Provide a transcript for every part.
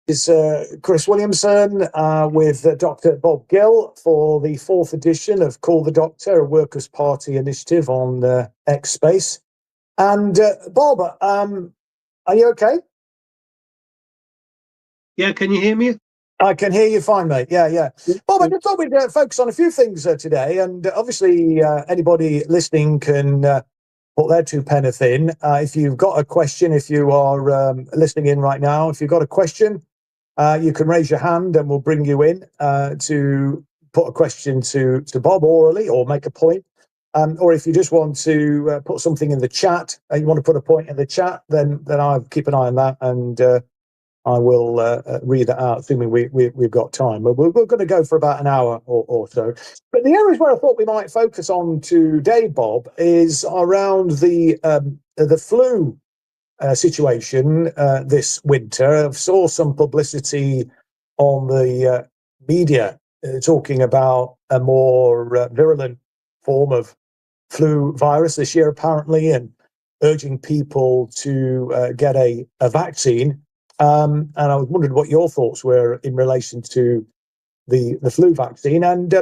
Is Chris Williamson with Dr Bob Gill for the 4th edition of Call the Doctor, a Workers' Party initiative on X Space. And Bob, are you okay? Yeah, can you hear me? I can hear you fine, mate. Yeah. Bob, I just thought we'd focus on a few things today, and obviously anybody listening can put their 2 pence in. If you've got a question, if you are listening in right now, if you've got a question, you can raise your hand and we'll bring you in to put a question to Bob orally or make a point. Or if you just want to put something in the chat, you want to put a point in the chat, then I'll keep an eye on that and I will read that out, assuming we've got time. But we're going to go for about an hour or so. But the areas where I thought we might focus on today, Bob, is around the flu situation this winter. I saw some publicity on the media talking about a more virulent form of flu virus this year, apparently, and urging people to get a vaccine. And I was wondering what your thoughts were in relation to the flu vaccine. And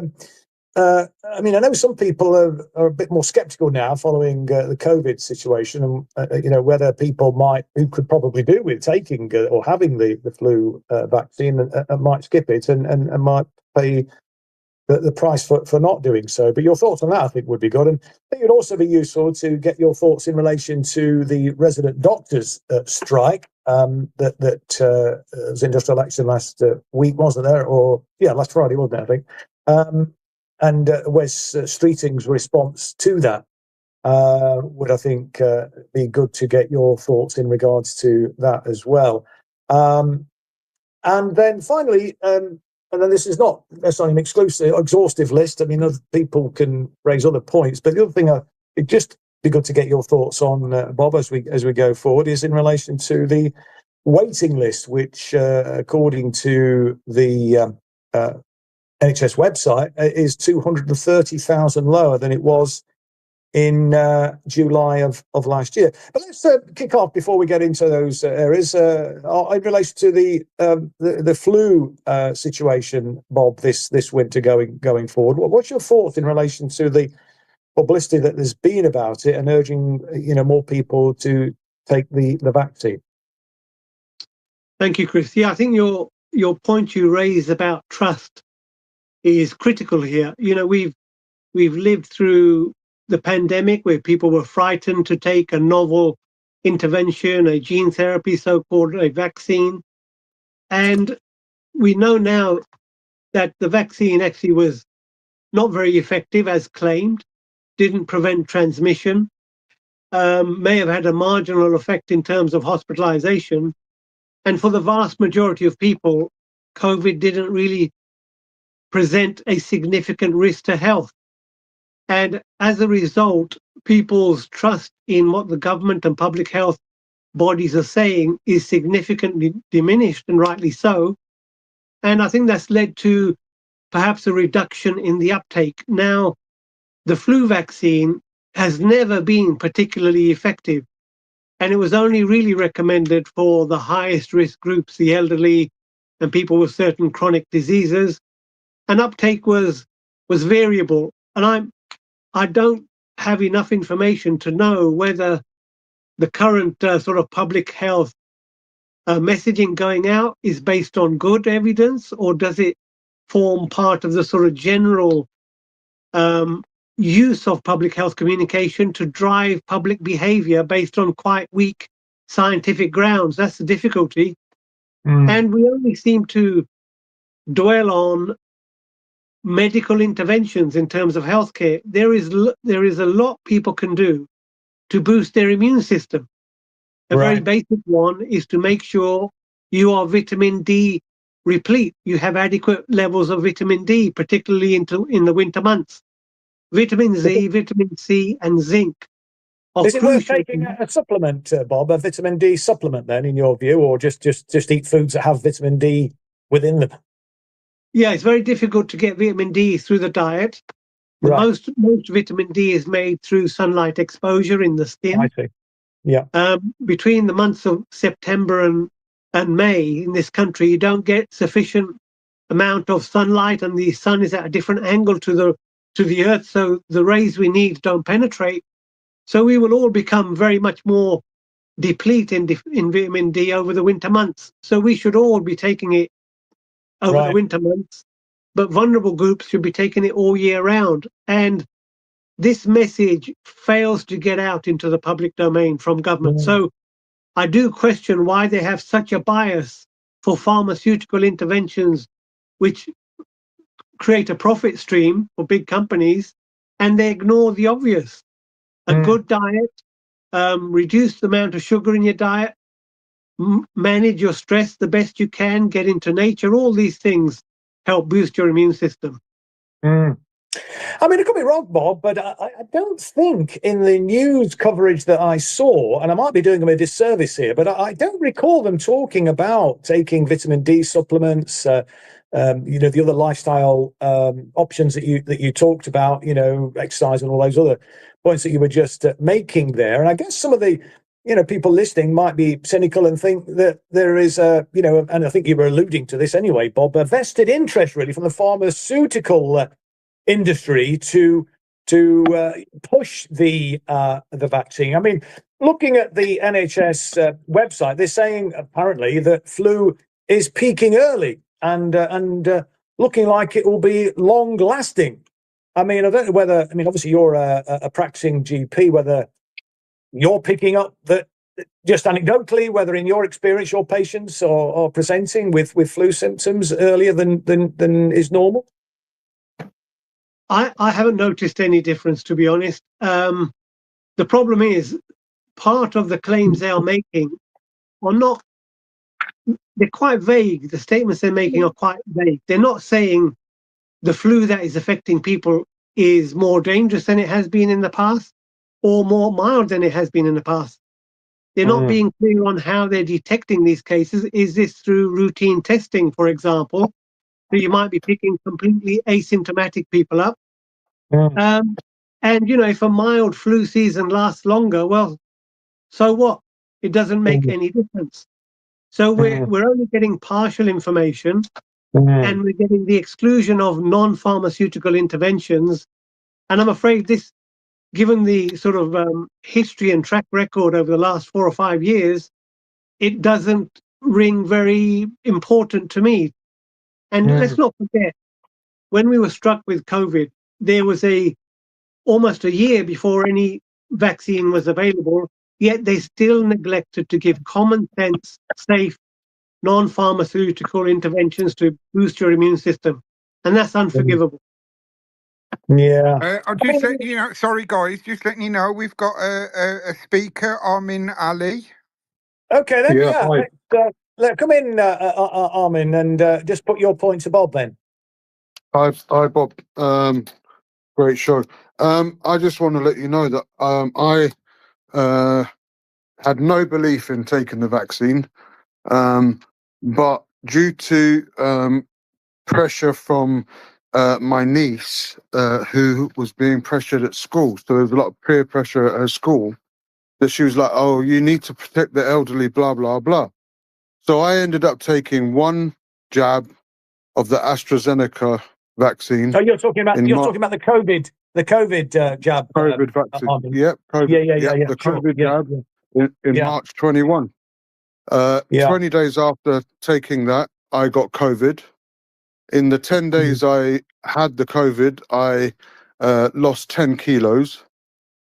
I mean, I know some people are a bit more sceptical now following the COVID situation, and whether people who could probably do with taking or having the flu vaccine and might skip it and might pay the price for not doing so. But your thoughts on that, I think, would be good. And I think it would also be useful to get your thoughts in relation to the resident doctors strike that was industrial action last week, wasn't there? Or, yeah, last Friday, wasn't it, I think? And Wes Streeting's response to that would, I think, be good to get your thoughts in regards to that as well. And then finally, and then this is not necessarily an exhaustive list. I mean, other people can raise other points, but the other thing it'd just be good to get your thoughts on, Bob, as we go forward, is in relation to the waiting list, which, according to the NHS website, is 230,000 lower than it was in July of last year. But let's kick off before we get into those areas in relation to the flu situation, Bob, this winter going forward. What's your thoughts in relation to the publicity that there's been about it and urging more people to take the vaccine? Thank you, Chris. Yeah, I think your point you raised about trust is critical here. We've lived through the pandemic where people were frightened to take a novel intervention, a gene therapy, so-called a vaccine. And we know now that the vaccine actually was not very effective as claimed, didn't prevent transmission, may have had a marginal effect in terms of hospitalization. And for the vast majority of people, COVID didn't really present a significant risk to health. And as a result, people's trust in what the government and public health bodies are saying is significantly diminished, and rightly so. And I think that's led to perhaps a reduction in the uptake. Now, the flu vaccine has never been particularly effective, and it was only really recommended for the highest risk groups, the elderly and people with certain chronic diseases. And uptake was variable. And I don't have enough information to know whether the current sort of public health messaging going out is based on good evidence, or does it form part of the sort of general use of public health communication to drive public behavior based on quite weak scientific grounds? That's the difficulty. And we only seem to dwell on medical interventions in terms of healthcare. There is a lot people can do to boost their immune system. A very basic one is to make sure you are vitamin D replete. You have adequate levels of vitamin D, particularly in the winter months. Vitamin Z, vitamin C, and zinc. Is it worth taking a supplement, Bob, a vitamin D supplement then, in your view, or just eat foods that have vitamin D within them? Yeah, it's very difficult to get vitamin D through the diet. Most vitamin D is made through sunlight exposure in the skin. I see. Yeah. Between the months of September and and May in this country, you don't get sufficient amount of sunlight, and the sun is at a different angle to the earth, so the rays we need don't penetrate. So we will all become very much more depleted in vitamin D over the winter months. So we should all be taking it over the winter months, but vulnerable groups should be taking it all year round. And this message fails to get out into the public domain from government. So I do question why they have such a bias for pharmaceutical interventions, which create a profit stream for big companies, and they ignore the obvious. A good diet, reduce the amount of sugar in your diet, manage your stress the best you can, get into nature. All these things help boost your immune system. I mean, it could be wrong, Bob, but I don't think in the news coverage that I saw, and I might be doing them a disservice here, but I don't recall them talking about taking vitamin D supplements, the other lifestyle options that you talked about, exercise and all those other points that you were just making there. And I guess some of the people listening might be cynical and think that there is and I think you were alluding to this anyway, Bob, a vested interest really from the pharmaceutical industry to push the vaccine. I mean, looking at the NHS website, they're saying apparently that flu is peaking early and looking like it will be long lasting. I mean, I don't know whether, obviously you're a practicing GP, whether you're picking up that just anecdotally, whether in your experience your patients are presenting with flu symptoms earlier than is normal. I haven't noticed any difference, to be honest. The problem is part of the claims they are making are not, they're quite vague. The statements they're making are quite vague. They're not saying the flu that is affecting people is more dangerous than it has been in the past or more mild than it has been in the past. They're not being clear on how they're detecting these cases. Is this through routine testing, for example? So you might be picking completely asymptomatic people up. And, if a mild flu season lasts longer, well, so what? It doesn't make any difference. So we're only getting partial information, and we're getting the exclusion of non-pharmaceutical interventions. And I'm afraid this, given the sort of history and track record over the last 4 or 5 years, it doesn't ring very important to me. And let's not forget, when we were struck with COVID, there was almost a year before any vaccine was available, yet they still neglected to give common sense, safe, non-pharmaceutical interventions to boost your immune system. And that's unforgivable. Yeah. I'll just let you know, sorry guys, just letting you know, we've got a speaker, Armin Ali. Okay, then, come in, Armin, and just put your point to Bob then. Hi, Bob. Great show. I just want to let you know that I had no belief in taking the vaccine, but due to pressure from my niece, who was being pressured at school, so there was a lot of peer pressure at her school, that she was like, "Oh, you need to protect the elderly," blah blah blah. So I ended up taking one jab of the AstraZeneca vaccine. So you're talking about the COVID jab. COVID vaccine. Yep. COVID. Yeah. The COVID jab in Yeah. March 21. 20 days after taking that, I got COVID. In the 10 days I had the COVID, I lost 10 kilos.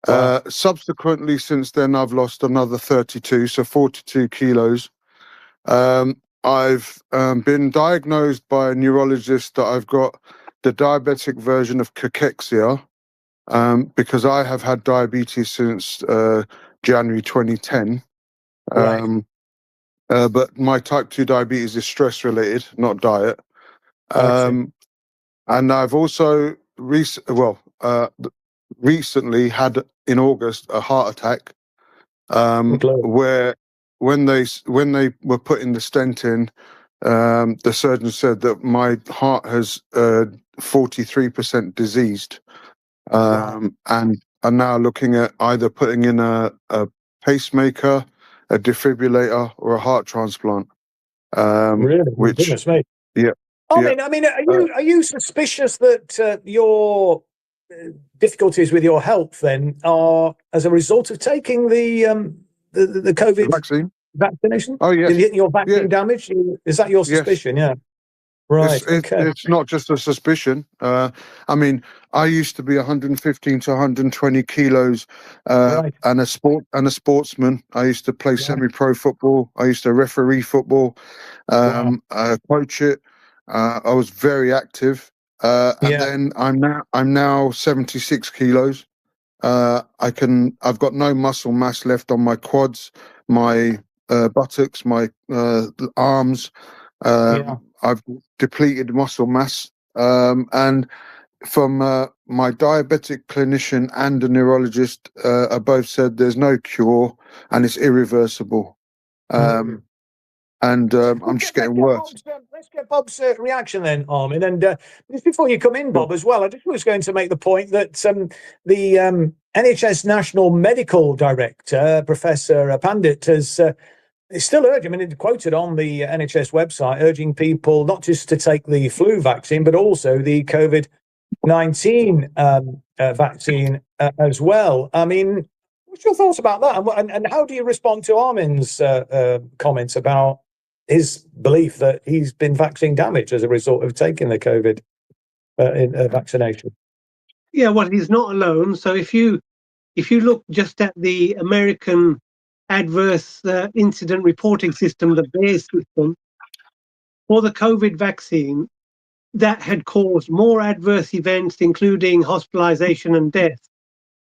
Wow. Subsequently, since then, I've lost another 32, so 42 kilos. I've been diagnosed by a neurologist that I've got the diabetic version of cachexia, because I have had diabetes since January 2010. But my type 2 diabetes is stress related, not diet. And I've also recently had in August a heart attack, where when they were putting the stent in, the surgeon said that my heart has 43% diseased, and are now looking at either putting in a pacemaker, a defibrillator, or a heart transplant. Really? which Goodness me. yeah, I mean, are you suspicious that your difficulties with your health then are as a result of taking the COVID vaccine. vaccination? Oh yes, Your vaccine damage? Is that your yes. suspicion? Yeah. Right. Okay. It's not just a suspicion. I mean, I used to be 115 to 120 kilos, Right. and a sportsman. I used to play semi-pro football. I used to referee football, coach it. I was very active, and then I'm now 76 kilos. I've got no muscle mass left on my quads, my buttocks, my arms. I've depleted muscle mass, and from my diabetic clinician and a neurologist, both said there's no cure and it's irreversible. And I'm just getting worse. Let's get Bob's reaction then, Armin. And just before you come in, Bob, as well, I just was going to make the point that the NHS National Medical Director, Professor Pandit, is still urging, I mean, it quoted on the NHS website, urging people not just to take the flu vaccine, but also the COVID-19 vaccine as well. I mean, what's your thoughts about that? And how do you respond to Armin's comments about his belief that he's been vaccine damaged as a result of taking the COVID vaccination? Yeah, well, he's not alone. So if you look just at the American adverse incident reporting system, the BEARS system, for the COVID vaccine, that had caused more adverse events, including hospitalization and death,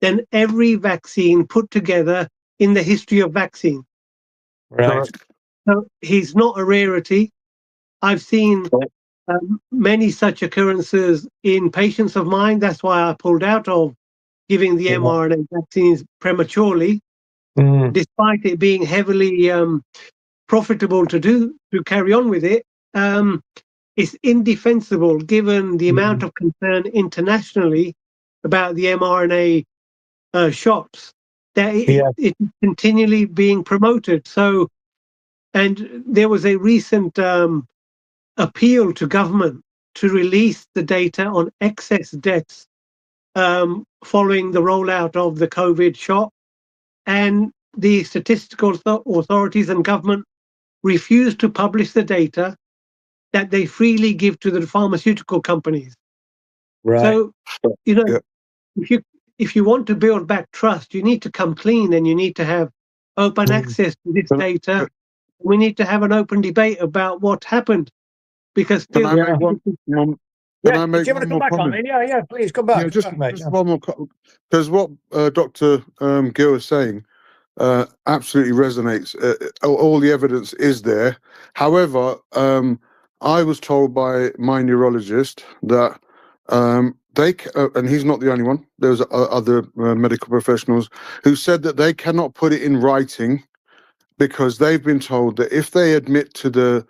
than every vaccine put together in the history of vaccine. Right. So he's not a rarity. I've seen many such occurrences in patients of mine. That's why I pulled out of giving the mRNA vaccines prematurely, despite it being heavily profitable to carry on with it. It's indefensible given the amount of concern internationally about the mRNA shots that it's continually being promoted. So, and there was a recent appeal to government to release the data on excess deaths following the rollout of the COVID shot, and the statistical authorities and government refused to publish the data that they freely give to the pharmaceutical companies. Right. So, if you want to build back trust, you need to come clean and you need to have open access to this data. We need to have an open debate about what happened, because still. Can I make one more comment? Yeah, please come back. Yeah, just one more, because what Dr. Gill is saying absolutely resonates. All the evidence is there. However, I was told by my neurologist that and he's not the only one. There's other medical professionals who said that they cannot put it in writing because they've been told that if they admit to the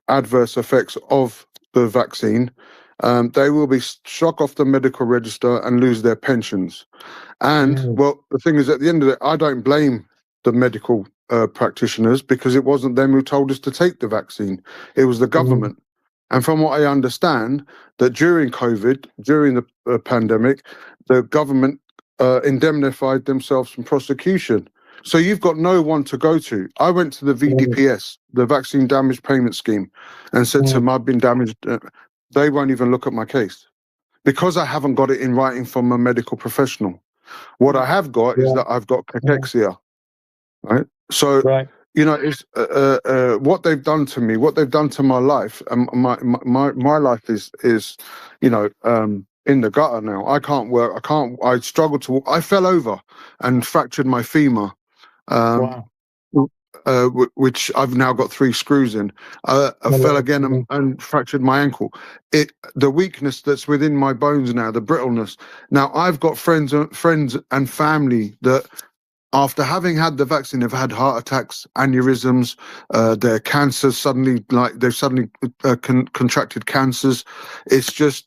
adverse effects of the vaccine, they will be struck off the medical register and lose their pensions. And well, the thing is, at the end of it, I don't blame the medical practitioners, because it wasn't them who told us to take the vaccine. It was the government. And from what I understand, that during COVID, during the pandemic, the government indemnified themselves from prosecution. So you've got no one to go to. I went to the VDPS, the Vaccine Damage Payment Scheme, and said to them, I've been damaged. They won't even look at my case because I haven't got it in writing from a medical professional. What I have got is that I've got cachexia, right? So, it's what they've done to me, what they've done to my life, and my life is in the gutter now. I can't work. I struggle to walk. I fell over and fractured my femur, which I've now got 3 screws in. I fell again and fractured my ankle. The weakness that's within my bones now, the brittleness. Now I've got friends and family that, after having had the vaccine, have had heart attacks, aneurysms, their cancers suddenly, they've suddenly contracted cancers. It's just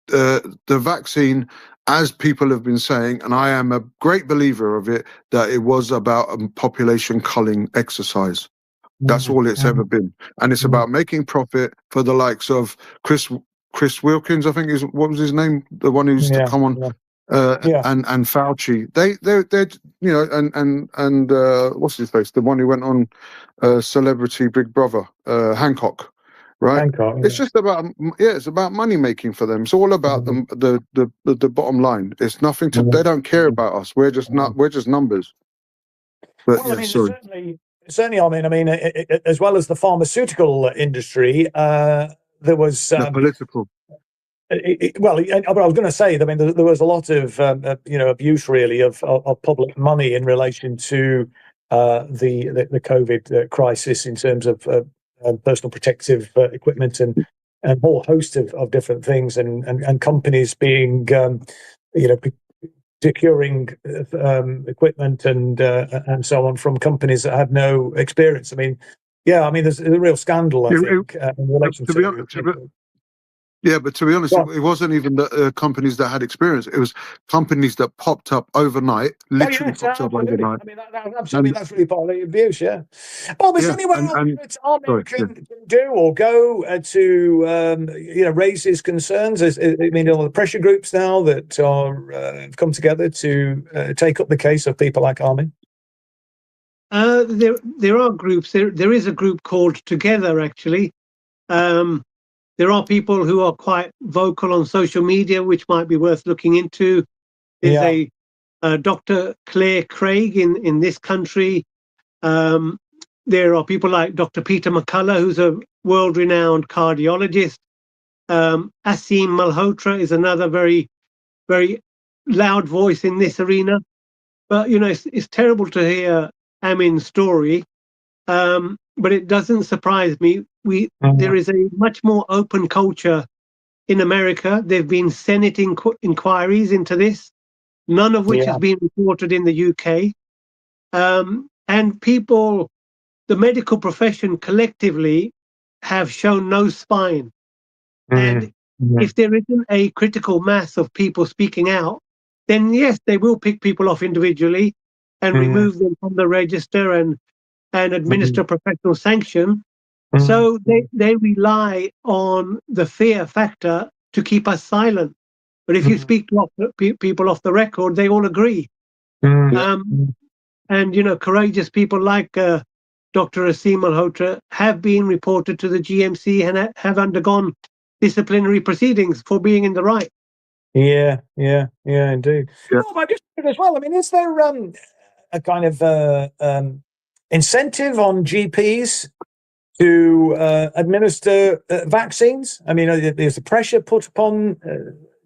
the vaccine, as people have been saying, and I am a great believer of it, that it was about a population culling exercise. That's all it's ever been, and it's about making profit for the likes of Chris Wilkins, I think is what was his name, the one who used to come on, and Fauci. They're you know, and what's his face, the one who went on Celebrity Big Brother, Hancock. Right, Hancock, it's just about it's about money making for them. It's all about the bottom line. It's nothing to. They don't care about us. We're just numbers. But well, I mean, certainly. I mean, as well as the pharmaceutical industry, there was political. Well, I was going to say, I mean, there was a lot of abuse, really, of public money in relation to the COVID crisis in terms of personal protective equipment and a whole host of different things, and companies being securing equipment and so on from companies that had no experience. I mean, there's a real scandal, I think, in relation to. Yeah, but to be honest, it wasn't even the companies that had experience. It was companies that popped up overnight, literally popped up overnight. I mean, that's really part of the abuse, yeah. Bob, is there anyone else that Armin can do or go to, raise his concerns? I mean, all the pressure groups now that are have come together to take up the case of people like Armin? There are groups. There is a group called Together, actually. There are people who are quite vocal on social media, which might be worth looking into. There's a Dr. Claire Craig in this country. There are people like Dr. Peter McCullough, who's a world-renowned cardiologist. Aseem Malhotra is another very, very loud voice in this arena. But, it's terrible to hear Amin's story. But it doesn't surprise me. There is a much more open culture in America. There have been Senate inquiries into this, none of which has been reported in the UK. And people, the medical profession collectively, have shown no spine. And if there isn't a critical mass of people speaking out, then yes, they will pick people off individually and remove them from the register and administer professional sanction. So they rely on the fear factor to keep us silent. But if you speak to people off the record, they all agree. And, courageous people like Dr. Aseem Malhotra have been reported to the GMC and have undergone disciplinary proceedings for being in the right. Yeah, indeed. Yeah. Well, I just as well. I mean, is there a kind of incentive on GPs to administer vaccines? I mean, there's a pressure put upon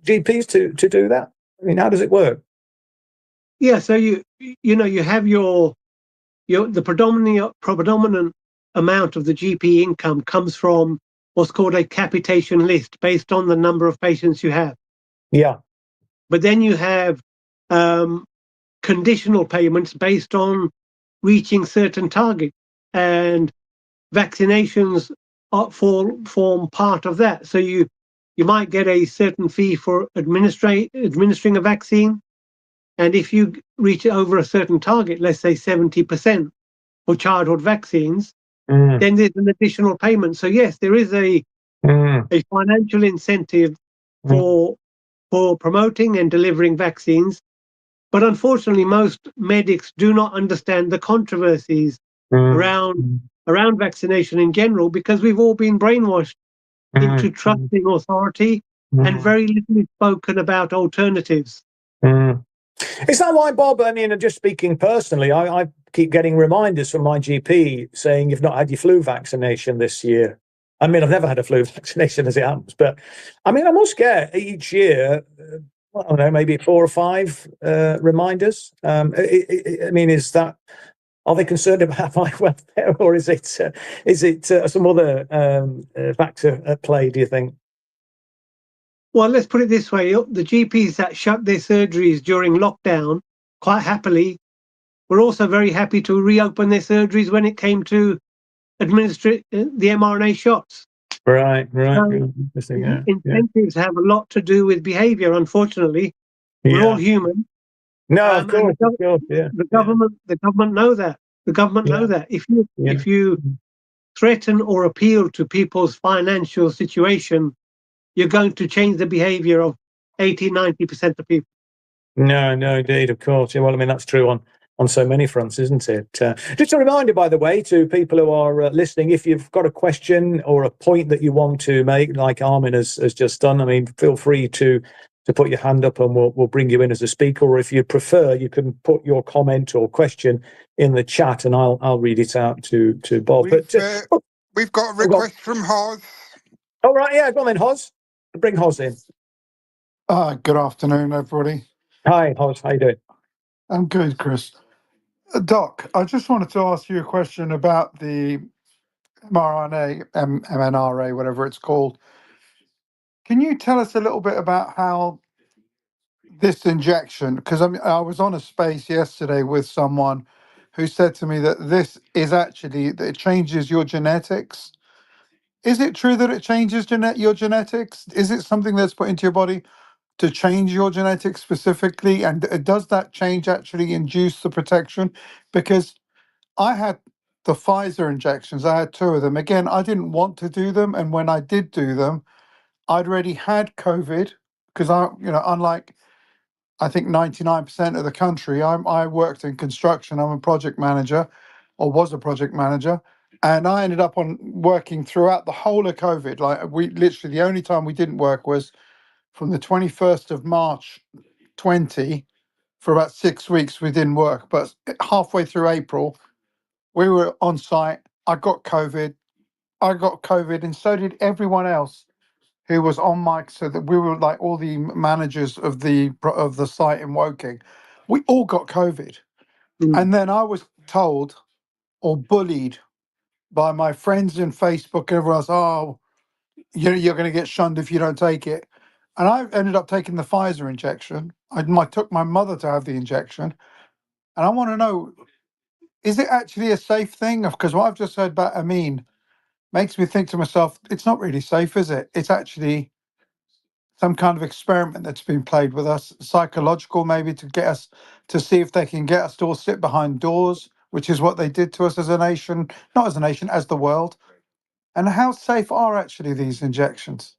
GPs to do that. I mean, how does it work? Yeah, so you have the predominant amount of the GP income comes from what's called a capitation list based on the number of patients you have. Yeah. But then you have conditional payments based on reaching certain targets, and vaccinations form part of that. So you might get a certain fee for administering a vaccine, and if you reach over a certain target, let's say 70% for childhood vaccines, then there's an additional payment. So yes, there is a financial incentive for promoting and delivering vaccines. But unfortunately, most medics do not understand the controversies around vaccination in general, because we've all been brainwashed into trusting authority, and very little is spoken about alternatives. Is that why, Bob? I mean, just speaking personally, I keep getting reminders from my GP saying you've not had your flu vaccination this year. I mean, I've never had a flu vaccination as it happens, but I mean, I must get each year, I don't know, maybe 4 or 5 reminders. I mean, are they concerned about my welfare, or is it some other factor at play, do you think? Well, let's put it this way. The GPs that shut their surgeries during lockdown, quite happily, were also very happy to reopen their surgeries when it came to administer the mRNA shots. Right. Incentives have a lot to do with behavior, unfortunately. We're all human. No, of course, yeah. The government know that. The government know that. If you threaten or appeal to people's financial situation, you're going to change the behavior of 80-90% of people. No, indeed, of course. Yeah, well, I mean, that's true on so many fronts, isn't it? Just a reminder, by the way, to people who are listening, if you've got a question or a point that you want to make, like Armin has just done, I mean, feel free to put your hand up and we'll bring you in as a speaker. Or if you prefer, you can put your comment or question in the chat and I'll read it out to Bob. We've got a request from Hoz. Oh, right, yeah, go on then, Hoz. Bring Hoz in. Good afternoon, everybody. Hi, Hoz, how you doing? I'm good, Chris. Doc, I just wanted to ask you a question about the mRNA, mNRA, whatever it's called. Can you tell us a little bit about how this injection, because I was on a space yesterday with someone who said to me that this is actually, that it changes your genetics. Is it true that it changes your genetics? Is it something that's put into your body to change your genetics specifically? And does that change actually induce the protection? Because I had the Pfizer injections, I had 2 of them. Again, I didn't want to do them. And when I did do them, I'd already had COVID because unlike I think 99% of the country, I worked in construction. I'm a project manager or was a project manager. And I ended up working throughout the whole of COVID. Like we literally, the only time we didn't work was from the 21st of March 20, for about 6 weeks we didn't work, but halfway through April we were on site. I got COVID, and so did everyone else who was on mic. So that we were like all the managers of the site in Woking, we all got COVID. And then I was told or bullied by my friends in Facebook and everyone else, oh, you're going to get shunned if you don't take it. And I ended up taking the Pfizer injection. I took my mother to have the injection. And I want to know, is it actually a safe thing? Because what I've just heard about Amin makes me think to myself, it's not really safe, is it? It's actually some kind of experiment that's been played with us, psychological maybe, to get us to see if they can get us to all sit behind doors, which is what they did to us as a nation, not as a nation, as the world. And how safe are actually these injections?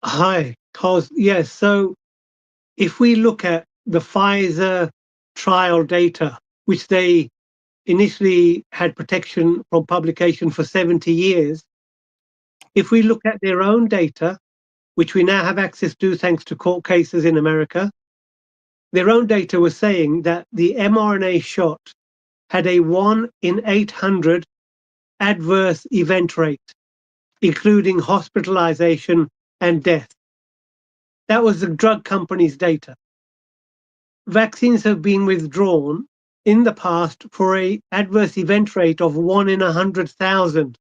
Hi, Cos. Yes. So if we look at the Pfizer trial data, which they initially had protection from publication for 70 years, if we look at their own data, which we now have access to thanks to court cases in America, their own data was saying that the mRNA shot had a 1 in 800 adverse event rate, including hospitalization and death. That was the drug company's data. Vaccines have been withdrawn in the past for an adverse event rate of 1 in 100,000.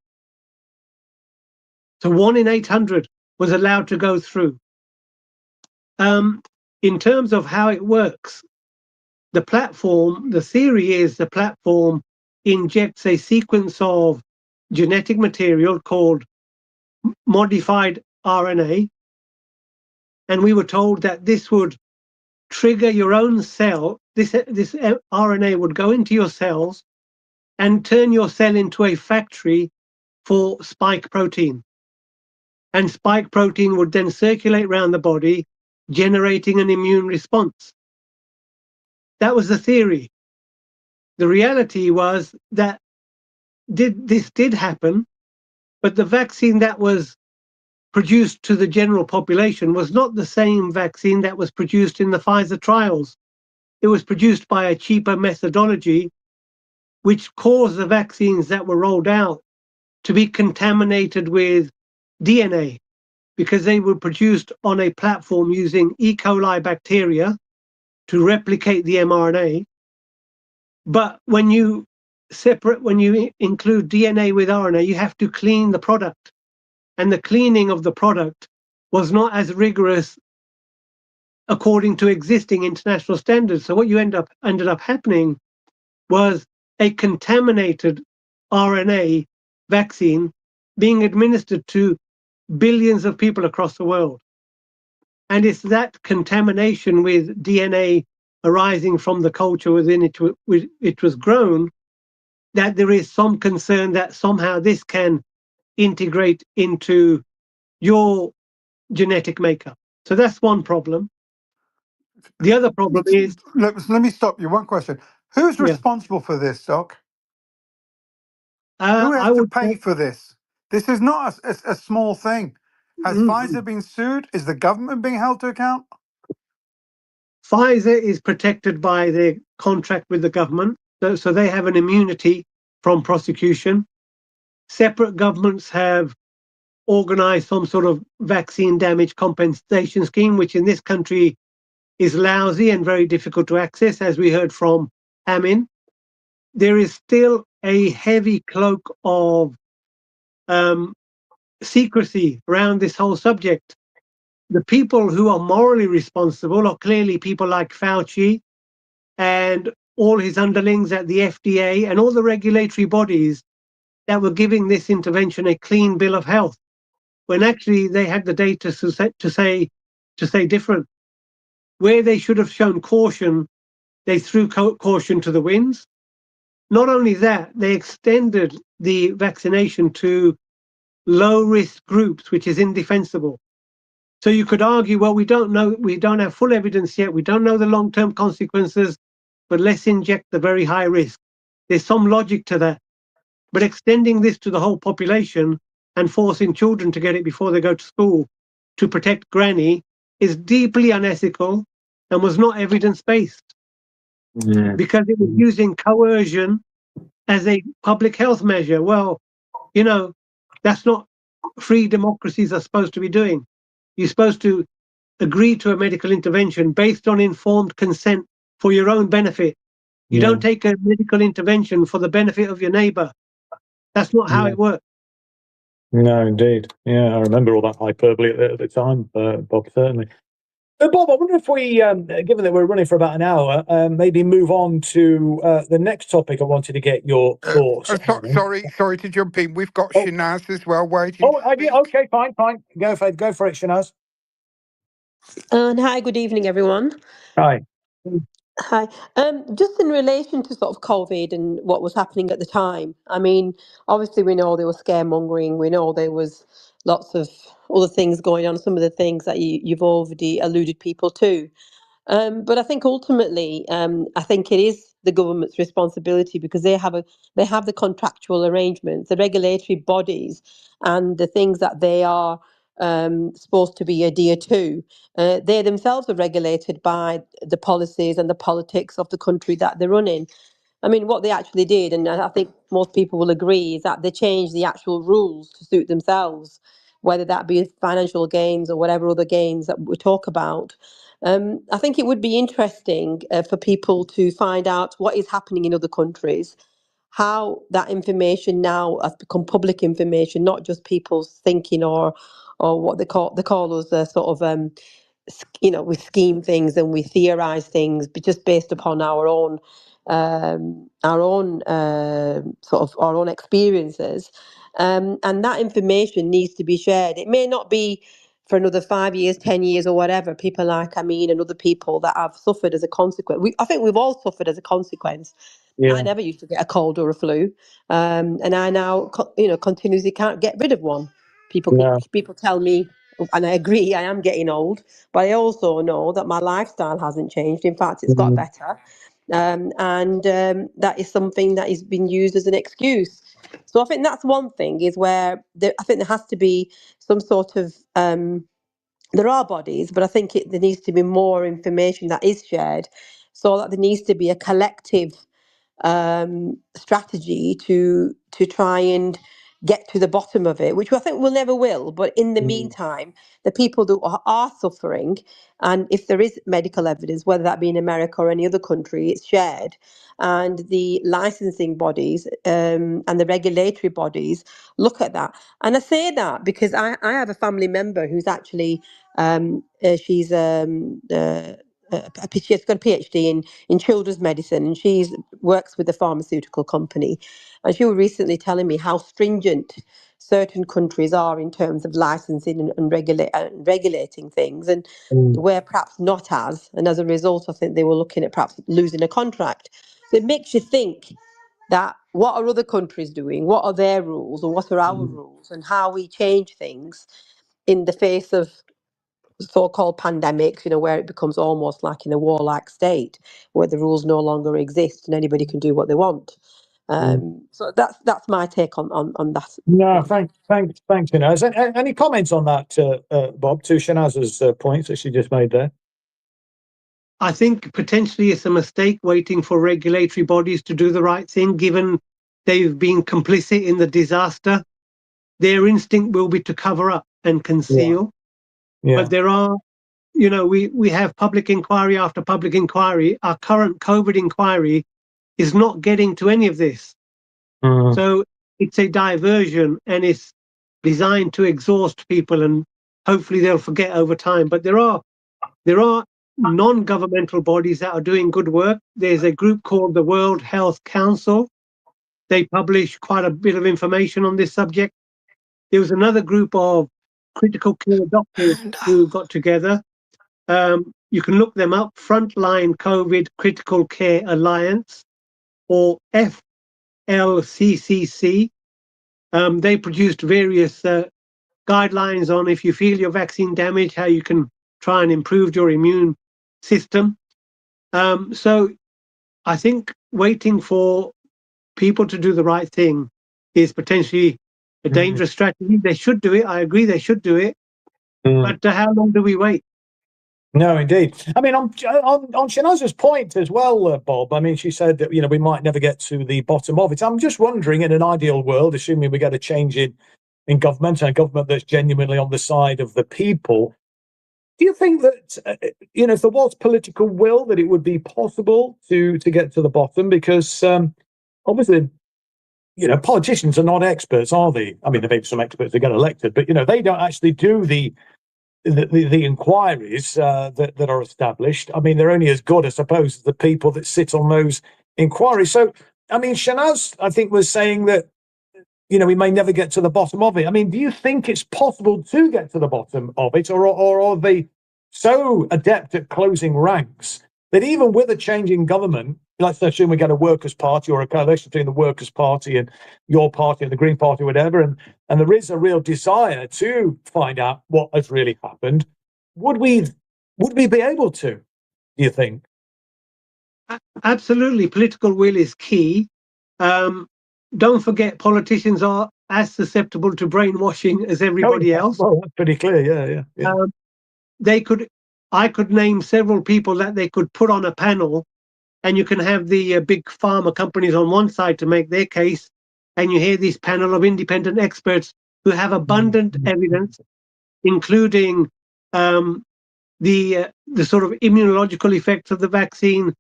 So 1 in 800 was allowed to go through. In terms of how it works, the theory is the platform injects a sequence of genetic material called modified RNA. And we were told that this would trigger your own cell. This RNA would go into your cells and turn your cell into a factory for spike protein. And spike protein would then circulate around the body, generating an immune response. That was the theory. The reality was that this did happen, but the vaccine that was produced to the general population was not the same vaccine that was produced in the Pfizer trials. It was produced by a cheaper methodology, which caused the vaccines that were rolled out to be contaminated with DNA, because they were produced on a platform using E. coli bacteria to replicate the mRNA. But when you include DNA with RNA, you have to clean the product. And the cleaning of the product was not as rigorous according to existing international standards. So what you ended up happening was a contaminated RNA vaccine being administered to billions of people across the world. And it's that contamination with DNA arising from the culture within it was grown that there is some concern that somehow this can integrate into your genetic makeup. So that's one problem. The other problem is, Let me stop you. One question. Who's yeah, responsible for this, Doc? Who I has to would pay say, for this? This is not a small thing. Has mm, Pfizer been sued? Is the government being held to account? Pfizer is protected by their contract with the government, so they have an immunity from prosecution. Separate governments have organized some sort of vaccine damage compensation scheme, which in this country is lousy and very difficult to access, as we heard from Amin. There is still a heavy cloak of secrecy around this whole subject. The people who are morally responsible are clearly people like Fauci and all his underlings at the FDA and all the regulatory bodies that were giving this intervention a clean bill of health, when actually they had the data to say different. Where they should have shown caution, they threw caution to the winds. Not only that, they extended the vaccination to low risk groups, which is indefensible. So you could argue, well, we don't know, we don't have full evidence yet, we don't know the long term consequences, but let's inject the very high risk. There's some logic to that. But extending this to the whole population and forcing children to get it before they go to school to protect granny is deeply unethical and was not evidence based, because it was using coercion as a public health measure. Well, that's not free democracies are supposed to be doing. You're supposed to agree to a medical intervention based on informed consent for your own benefit. You don't take a medical intervention for the benefit of your neighbor. That's not how it works. No, indeed. Yeah, I remember all that hyperbole at the time, Bob, certainly. Bob, I wonder if we, given that we're running for about an hour, maybe move on to the next topic I wanted to get your thoughts on. Sorry to jump in. We've got Oh. Shanaz as well waiting. Oh, I did. Okay, fine. Go for it, Shanaz. And hi, good evening, everyone. Hi. Hi. Just in relation to sort of COVID and what was happening at the time, I mean, obviously we know there was scaremongering, we know there was lots of other things going on, some of the things that you've already alluded people to. But I think ultimately, I think it is the government's responsibility, because they have the contractual arrangements, the regulatory bodies, and the things that they are supposed to be adhere to. They themselves are regulated by the policies and the politics of the country that they're running. I mean, what they actually did, and I think most people will agree, is that they changed the actual rules to suit themselves, whether that be financial gains or whatever other gains that we talk about. I think it would be interesting for people to find out what is happening in other countries, how that information now has become public information, not just people's thinking or what they call us sort of we scheme things and we theorize things, but just based upon sort of our own experiences, and that information needs to be shared. It may not be for another 5 years, 10 years, or whatever. People like Amin and other people that have suffered as a consequence. I think we've all suffered as a consequence. I never used to get a cold or a flu, and I now, continuously can't get rid of one. People tell me, and I agree, I am getting old, but I also know that my lifestyle hasn't changed. In fact, it's got better, and that is something that is being used as an excuse. So I think that's one thing, is where I think there has to be some sort of there are bodies, but I think there needs to be more information that is shared, so that there needs to be a collective strategy to try and get to the bottom of it, which I think we'll never will. But in the meantime, the people that are suffering, and if there is medical evidence, whether that be in America or any other country, it's shared. And the licensing bodies and the regulatory bodies look at that. And I say that because I have a family member who's actually she's she's got a PhD in children's medicine, and she works with a pharmaceutical company. And she was recently telling me how stringent certain countries are in terms of licensing and regulating things, and where perhaps not as. And as a result, I think they were looking at perhaps losing a contract. So it makes you think, that what are other countries doing, what are their rules, and what are our rules, and how we change things in the face of so-called pandemics, where it becomes almost like in a warlike state, where the rules no longer exist and anybody can do what they want. So that's my take on that. No, thanks, Shanaz. Any comments on that, Bob, to Shanaz's points that she just made there? I think potentially it's a mistake waiting for regulatory bodies to do the right thing, given they've been complicit in the disaster. Their instinct will be to cover up and conceal. Yeah. But there are, we have public inquiry after public inquiry. Our current COVID inquiry is not getting to any of this. So it's a diversion, and it's designed to exhaust people, and hopefully they'll forget over time. But there are non-governmental bodies that are doing good work. There's a group called the World Health Council. They publish quite a bit of information on this subject. There was another group of critical care doctors who got together. You can look them up, Frontline COVID Critical Care Alliance, or FLCCC. They produced various guidelines on if you feel your vaccine damage, how you can try and improve your immune system. So I think waiting for people to do the right thing is potentially a dangerous strategy. They should do it. I agree, they should do it. But how long do we wait? No, indeed. I mean, on Shanaz's point as well, Bob, I mean, she said that, we might never get to the bottom of it. I'm just wondering, in an ideal world, assuming we get a change in government, and a government that's genuinely on the side of the people, do you think that, if there was political will, that it would be possible to get to the bottom? Because obviously, politicians are not experts, are they? I mean, there may be some experts that get elected, but, they don't actually do the inquiries that are established. I mean, they're only as good, I suppose, as the people that sit on those inquiries. So, I mean, Shanaz, I think, was saying that, we may never get to the bottom of it. I mean, do you think it's possible to get to the bottom of it, or are they so adept at closing ranks that even with a change in government, let's assume we get a Workers' Party or a coalition between the Workers' Party and your party and the Green Party, whatever, and there is a real desire to find out what has really happened, would we be able to, do you think? Absolutely. Political will is key. Don't forget, politicians are as susceptible to brainwashing as everybody else. Well, that's pretty clear, yeah. I could name several people that they could put on a panel, and you can have the big pharma companies on one side to make their case, and you hear this panel of independent experts who have abundant evidence, including the sort of immunological effects of the vaccine,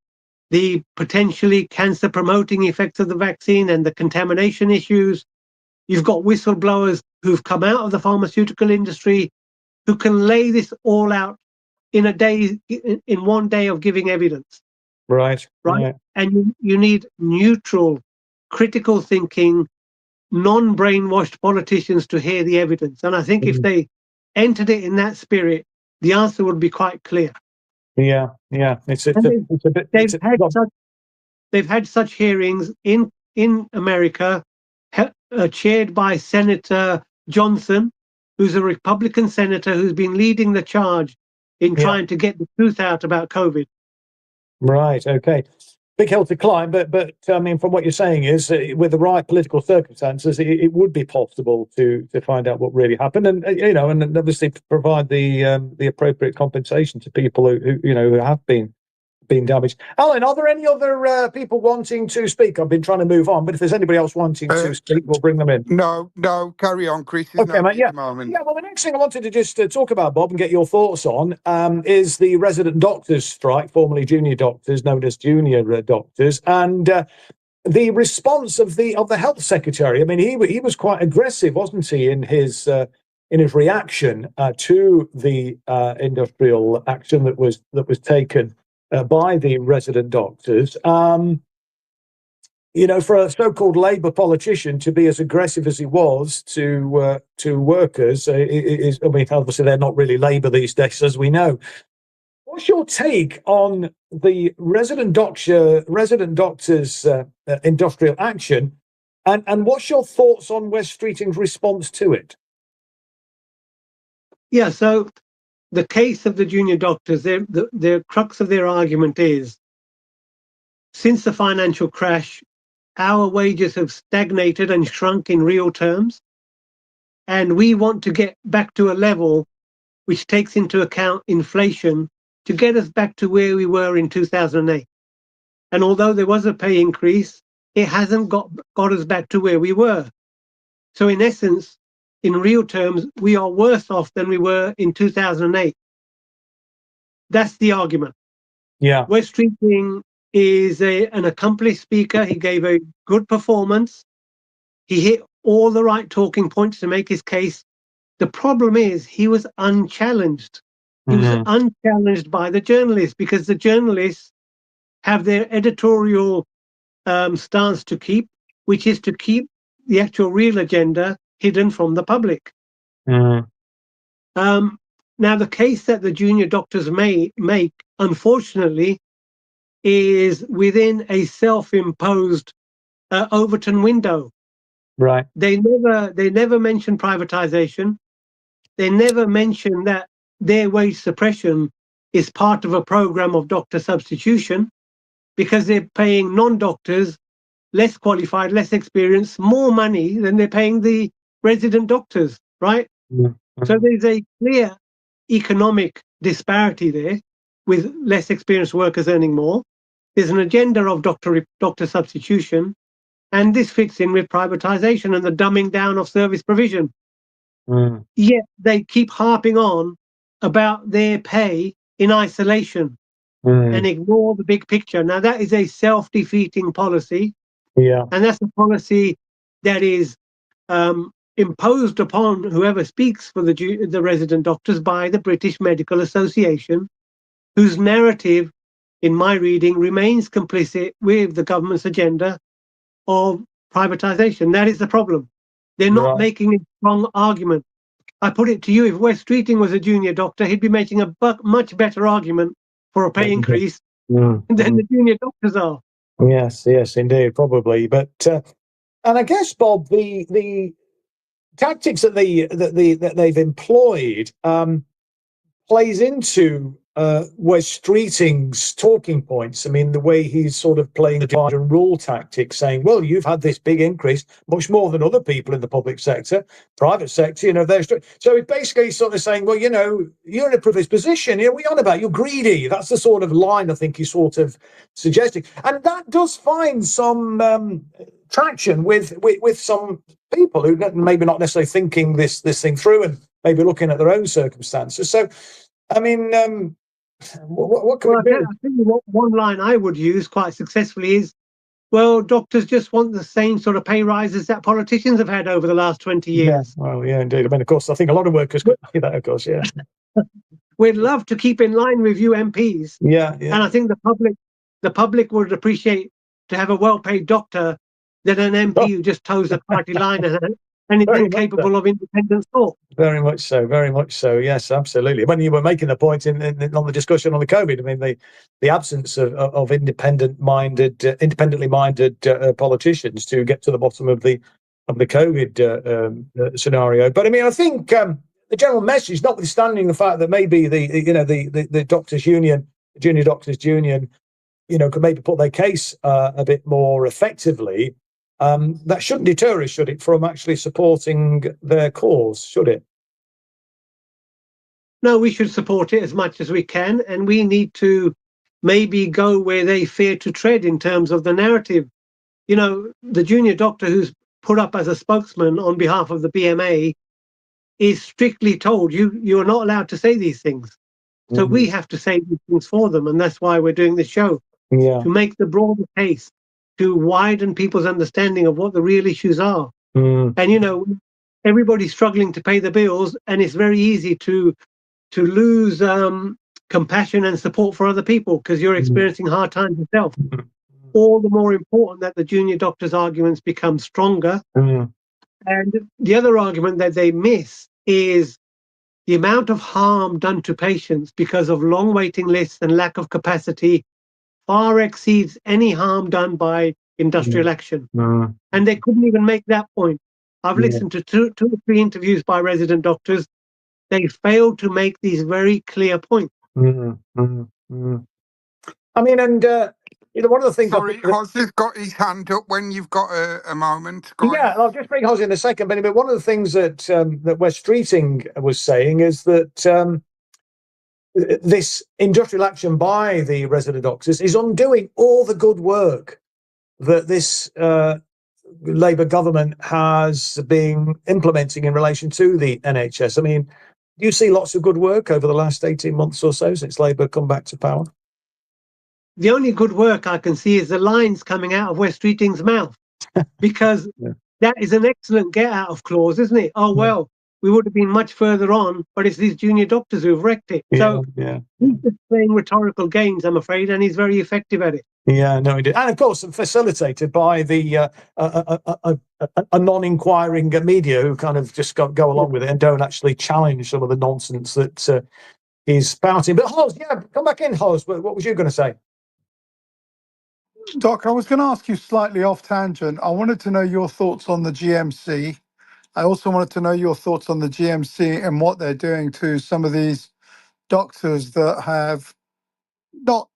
the potentially cancer-promoting effects of the vaccine, and the contamination issues. You've got whistleblowers who've come out of the pharmaceutical industry who can lay this all out in one day of giving evidence. Right. And you need neutral, critical thinking, non-brainwashed politicians to hear the evidence. And I think if they entered it in that spirit, the answer would be quite clear. Yeah. They've had such hearings in America, chaired by Senator Johnson, who's a Republican senator who's been leading the charge in trying to get the truth out about COVID. Right. Okay. Big hill to climb, but I mean, from what you're saying is, with the right political circumstances, it would be possible to find out what really happened, and and obviously provide the appropriate compensation to people who have been damaged. Alan, are there any other people wanting to speak? I've been trying to move on, but if there's anybody else wanting to speak, we'll bring them in. No, carry on, Chris. Okay, mate. Yeah. Well, the next thing I wanted to just talk about, Bob, and get your thoughts on is the resident doctors' strike, formerly junior doctors, known as junior doctors, and the response of the health secretary. I mean, he was quite aggressive, wasn't he, in his reaction to the industrial action that was taken by the resident doctors. For a so-called Labour politician to be as aggressive as he was to workers is, I mean, obviously they're not really Labour these days, as we know. What's your take on the resident doctors industrial action, and what's your thoughts on West Streeting's response to it? Yeah, so the case of the junior doctors, the crux of their argument is, since the financial crash, our wages have stagnated and shrunk in real terms, and we want to get back to a level which takes into account inflation to get us back to where we were in 2008. And although there was a pay increase, it hasn't got us back to where we were. So in essence, in real terms, we are worse off than we were in 2008. That's the argument. Yeah. West Streeting is an accomplished speaker. He gave a good performance. He hit all the right talking points to make his case. The problem is he was unchallenged. He was unchallenged by the journalists, because the journalists have their editorial stance to keep, which is to keep the actual real agenda hidden from the public. Now, the case that the junior doctors may make, unfortunately, is within a self-imposed Overton window. Right. They never mention privatization. They never mention that their wage suppression is part of a program of doctor substitution, because they're paying non-doctors, less qualified, less experienced, more money than they're paying the resident doctors, right? So there's a clear economic disparity there, with less experienced workers earning more. There's an agenda of doctor substitution, and this fits in with privatization and the dumbing down of service provision. Yet they keep harping on about their pay in isolation and ignore the big picture. Now, that is a self-defeating policy. Yeah. And that's a policy that is imposed upon whoever speaks for the resident doctors by the British Medical Association, whose narrative, in my reading, remains complicit with the government's agenda of privatization. That is the problem. They're not making a strong argument. I put it to you, if West Streeting was a junior doctor, he'd be making a much better argument for a pay increase than the junior doctors are. Yes, indeed, probably. But and I guess, Bob, the tactics that they've employed plays into West Streeting's talking points. I mean, the way he's sort of playing the divide and rule tactic, saying, well, you've had this big increase, much more than other people in the public sector, private sector, so it basically sort of saying, well, you're in a privileged position. What are you on about? You're greedy. That's the sort of line I think he's sort of suggesting. And that does find some traction with some people who maybe not necessarily thinking this thing through and maybe looking at their own circumstances. So, I mean, what can we do? I think one line I would use quite successfully is, well, doctors just want the same sort of pay rises that politicians have had over the last 20 years. Yeah, well, yeah, indeed. I mean, of course, I think a lot of workers could say that, of course, yeah. We'd love to keep in line with you MPs. Yeah. And I think the public would appreciate to have a well-paid doctor than an MP who just toes the party line and is incapable of independent thought. Very much so. Yes, absolutely. When you were making the point on the discussion on the COVID, I mean, the absence of independently minded politicians to get to the bottom of the COVID scenario. But I mean, I think the general message, notwithstanding the fact that maybe the doctors' union, the junior doctors' union, could maybe put their case a bit more effectively. That shouldn't deter us, should it, from actually supporting their cause, should it? No, we should support it as much as we can, and we need to maybe go where they fear to tread in terms of the narrative. The junior doctor who's put up as a spokesman on behalf of the BMA is strictly told you are not allowed to say these things. So we have to say these things for them, and that's why we're doing this show, to make the broader case, to widen people's understanding of what the real issues are. And everybody's struggling to pay the bills, and it's very easy to lose compassion and support for other people because you're experiencing hard times yourself. All the more important that the junior doctors' arguments become stronger. And the other argument that they miss is the amount of harm done to patients because of long waiting lists and lack of capacity far exceeds any harm done by industrial action. And they couldn't even make that point. I've listened to two or three interviews by resident doctors. They failed to make these very clear points. I mean, and one of the things. Sorry, Hoz has got his hand up when you've got a moment, guys. Yeah, I'll just bring Hoz in a second. But one of the things that that West Streeting was saying is that this industrial action by the resident doctors is undoing all the good work that this Labour government has been implementing in relation to the NHS. I mean, do you see lots of good work over the last 18 months or so since Labour come back to power? The only good work I can see is the lines coming out of West Streeting's mouth, because that is an excellent get out of clause, isn't it? Oh, well, we would have been much further on, but it's these junior doctors who've wrecked it. So he's just playing rhetorical games, I'm afraid, and he's very effective at it. Yeah, no, he did. And of course, facilitated by the a non-inquiring media who kind of just go along with it and don't actually challenge some of the nonsense that he's spouting. But Hoz, come back in, Hoz. What was you going to say? Doc, I was going to ask you slightly off tangent. I wanted to know your thoughts on the GMC. I also wanted to know your thoughts on the GMC and what they're doing to some of these doctors that have not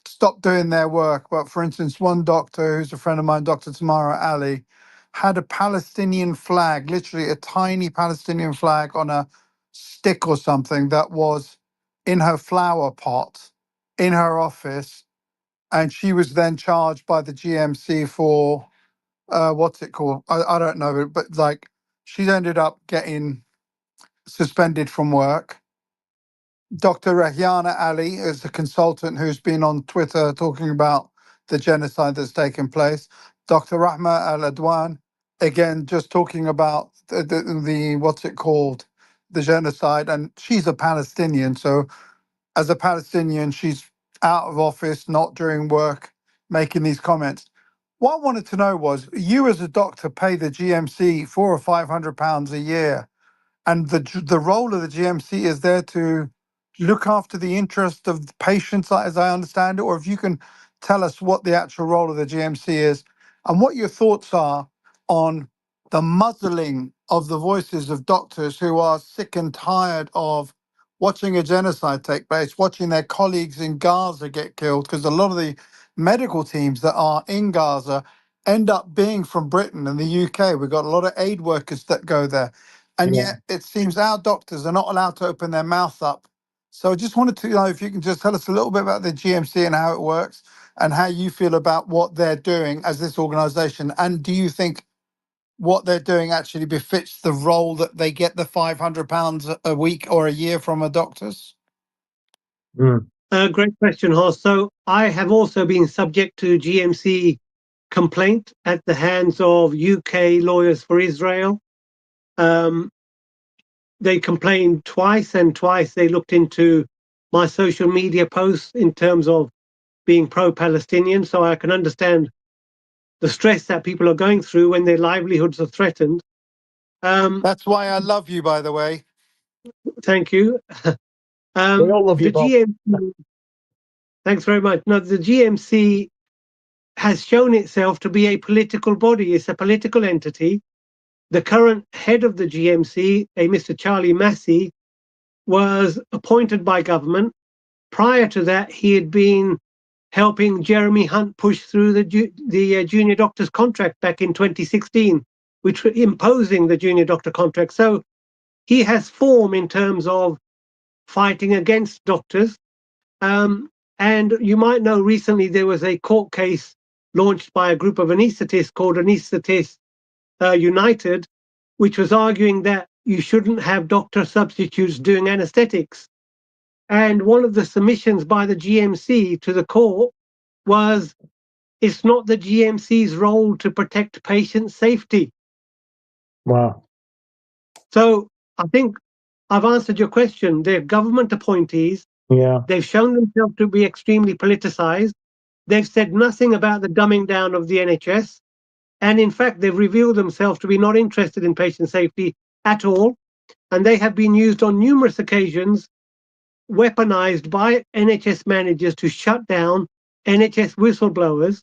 stopped doing their work. But for instance, one doctor who's a friend of mine, Dr. Tamara Ali, had a Palestinian flag, literally a tiny Palestinian flag on a stick or something that was in her flower pot in her office. And she was then charged by the GMC for, what's it called? I don't know, but like she ended up getting suspended from work. Dr. Rahyana Ali is a consultant who's been on Twitter talking about the genocide that's taken place. Dr. Rahma Al-Adwan, again, just talking about the what's it called? The genocide. And she's a Palestinian. So as a Palestinian, she's out of office, not during work, making these comments. What I wanted to know was, you as a doctor pay the GMC £400 or £500 a year, and the role of the GMC is there to look after the interest of the patients, as I understand it, or if you can tell us what the actual role of the GMC is and what your thoughts are on the muzzling of the voices of doctors who are sick and tired of watching a genocide take place, watching their colleagues in Gaza get killed, because a lot of the medical teams that are in Gaza end up being from Britain and the UK. We've got a lot of aid workers that go there. And yet it seems our doctors are not allowed to open their mouth up. So I just wanted to know if you can just tell us a little bit about the GMC and how it works and how you feel about what they're doing as this organisation. And do you think what they're doing actually befits the role that they get the £500 a week or a year from a doctor's? Great question, Horst. So I have also been subject to GMC complaint at the hands of UK Lawyers for Israel. They complained twice, and twice they looked into my social media posts in terms of being pro-Palestinian. So I can understand the stress that people are going through when their livelihoods are threatened. That's why I love you, by the way. Thank you. We all love you, Bob. GMC, thanks very much. No, the GMC has shown itself to be a political body. It's a political entity. The current head of the GMC, a Mr. Charlie Massey, was appointed by government. Prior to that, he had been helping Jeremy Hunt push through the junior doctor's contract back in 2016, which were imposing the junior doctor contract. So he has form in terms of fighting against doctors. And you might know recently there was a court case launched by a group of anaesthetists called Anaesthetists United, which was arguing that you shouldn't have doctor substitutes doing anesthetics. And one of the submissions by the GMC to the court was, it's not the GMC's role to protect patient safety. Wow. So I think I've answered your question. They're government appointees. Yeah. They've shown themselves to be extremely politicized. They've said nothing about the dumbing down of the NHS. And in fact, they've revealed themselves to be not interested in patient safety at all. And they have been used on numerous occasions, weaponized by NHS managers to shut down NHS whistleblowers